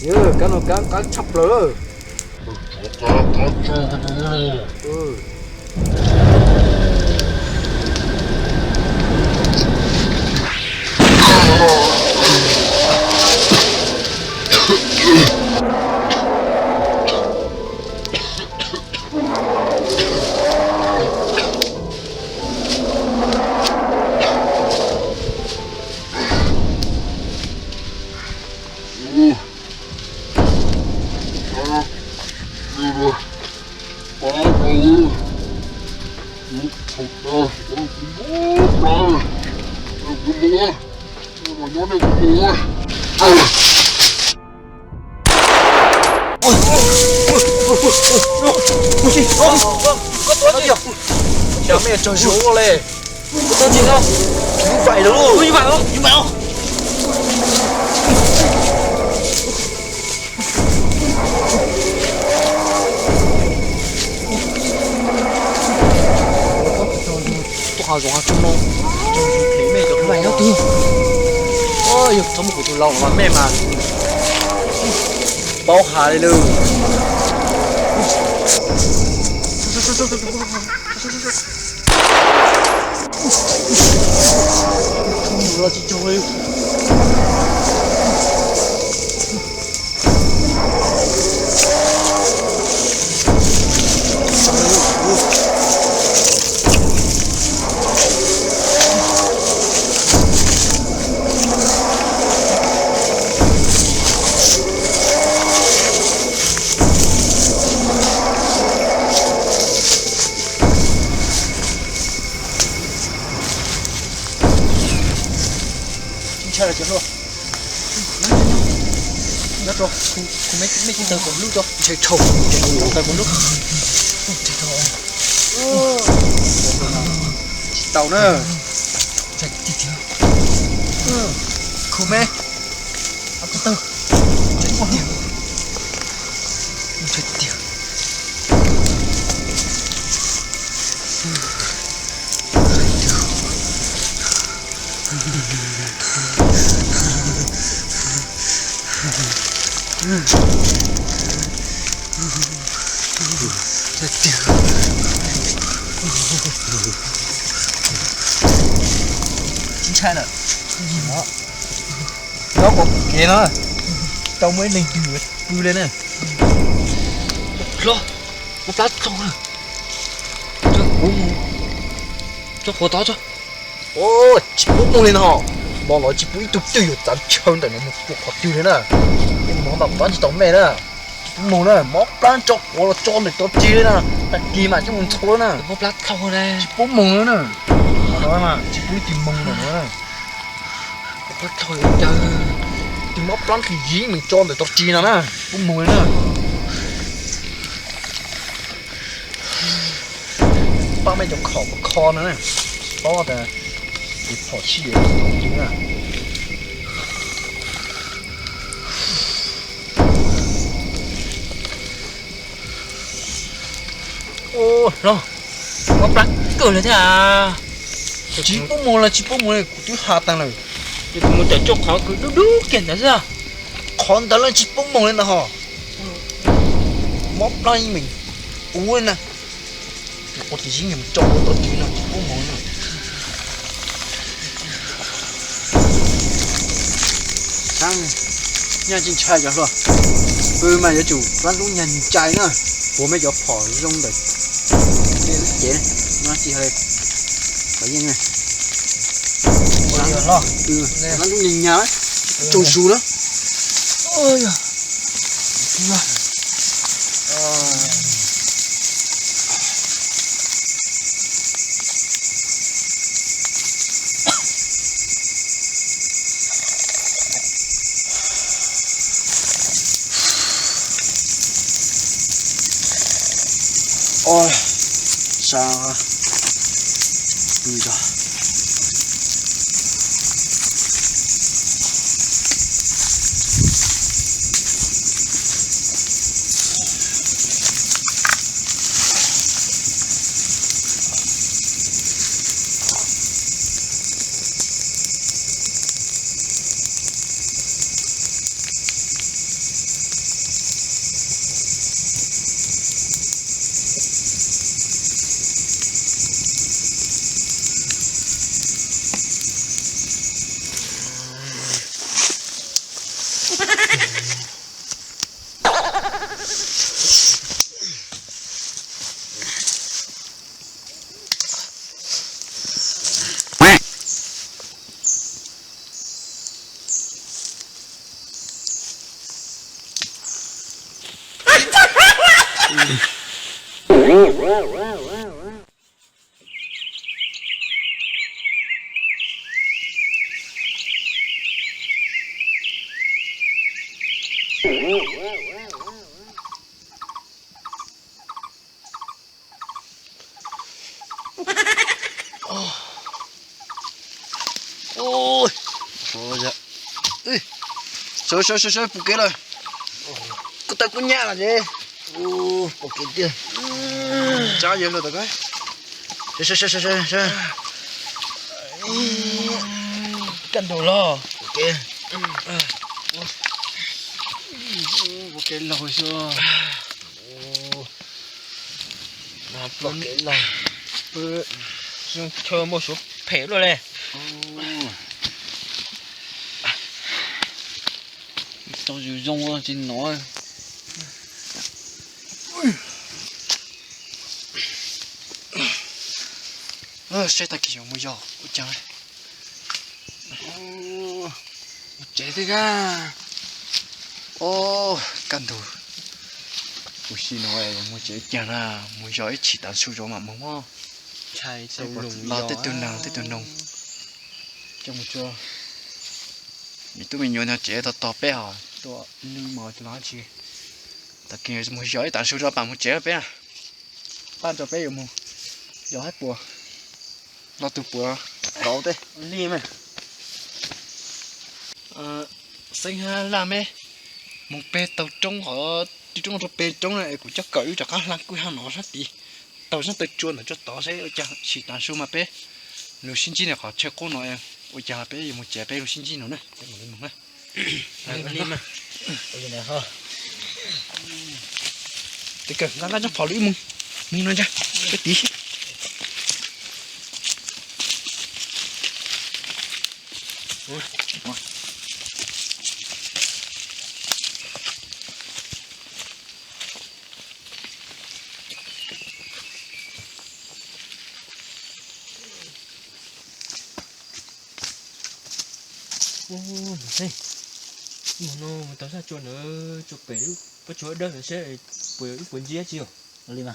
Ừ, cá nó cá chọc lỡ. Cá chọc lỡ. Ừ. Chả mẹ trời số lên. Có tên gì không? Như vậy đúng không? Như vậy không? Như vậy không? Tôi dùng chung luôn. Thế mẹ cho cái này nó tư. Ôi, sao một tụi lòng mà mẹ mà. Bao hà đi luôn. Không được chị chơi. Chơi là chuyện luôn. Đất rồi, không mấy chúng ta cùng lúc cho chơi trâu, chúng ta cùng lúc. Chơi trâu. Tàu nữa. Chơi tiếp theo. Không mấy. Ăn từ từ. Chơi qua điểm. Chơi tiếp. Chính xác rồi. Đó. Đó còn kìa nó. Tao mới lên chui lên nè. Lo, nó phát xong rồi. Cho khổ tao cho. Ô, chỉ bút mông lên họ. Bọn nó chỉ bút tục tiêu tạm chơi tại nó một cuộc hoạt tiêu thế nè. Nhưng mà bọn chỉ tổng mẹ đó. Bút mông nè, móc plan chọc, hoặc là cho được tốt chia nè. Kỳ mà chứ muốn thua nè. Nó phát xong rồi nè. Chỉ bút mông nữa nè. Nói mà, chỉ bút tìm mông nữa nè. Nó phát xong rồi trời. Tìm móc plan cái gì mình cho được tốt chia nè nè. Bút mông nè. Ba mấy chồng khổ một con nữa nè. Đó là thì bỏ chi để không chính à. Ô, rồi. Nó phát cười lên thế à. Chỉ bút mông này của tôi hạ tăng rồi. Thì tụi mình chạy cho khó cứ đú đú kiện đó ra. Con đó là chỉ bút mông lên đó hả? Móc ra mình uống lên nè. Có thể dính nhầm trâu tốt chứ nào chỉ bút mông nè. Sang nhà chính trai cho rồi. Ừ mà cho chủ văn lúc nhận trai nữa. Bố mẹ cho phỏ rung được. Dễ này, nó chỉ hơi phải như này. Ôi lo. Ừ, văn lúc nhìn nhá. Trôi xu đó. Ôi giời. Ôi, sao bây giờ Ôi, Ôi dạ. Sơ, phụ kế rồi. cô ta cũng nhả là gì? Ô, ok chưa? Chá vậy rồi tao cái. Sơ. Cân đồ lo. Ok. Phụ kế lồi xưa. Mà ok lo. Bữa dùng chờ một số phế rồi này. Tao dù rong rồi thì nói. Sẽ ta kêu mua giò, chăng? Chết thế cả. Cẩn thận. Ủa xin nói mua chết chăng à, mua giò ít chỉ tao số giò mà mong không? ใช่เจ้าหลง Lo tới tuần nào tới tuần nông. Trong một chưa. Vì tụi mình nhớ nó chế tao to bé hả? Tụi nhưng mà tụi nó chi. Ta kia mua giò ít tao số giò bằng một chế bé à? Ban cho bé yêu mua. Giò hết bùa. Lo tụi bùa. Cậu thế. Đi mà. Sinh ha làm ấy. Một bé tàu trống họ trong một bé trống này cũng chắc cởi cho các lăng quy hàng nó rất đi. Tàu rất tự chuồn là cho tỏ sẽ ở chả chỉ tàn số mà bé. Nếu sinh chi này họ chơi cô nói ở chả bé một trẻ bé sinh chi nó này. Cái một lên một này. Đi mà. Ôi này ha. Thì cần ra cho phò lưỡi mông. Mình nói ra. Cái tí. Ô, này. Mà nó tao ra cho nó cho bé lúc có chỗ đơn nó sẽ bữa cuốn gì chiều. Đi mà.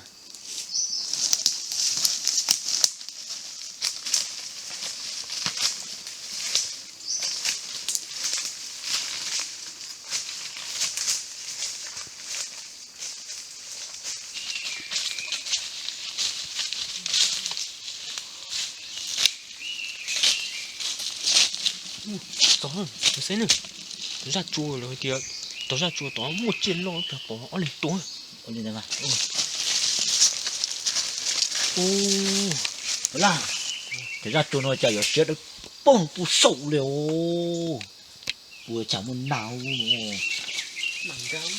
Đó, tôi xem nè. Tôi ra chùa rồi kìa. Tôi ra chùa đó một chiên lo cả bỏ nó lên tối. Ôi lên đây mà. Ô, là. Thế ra chùa nó chạy ở chết được bông bù sầu liều. Vừa chẳng muốn nào nữa. Mằng gáo.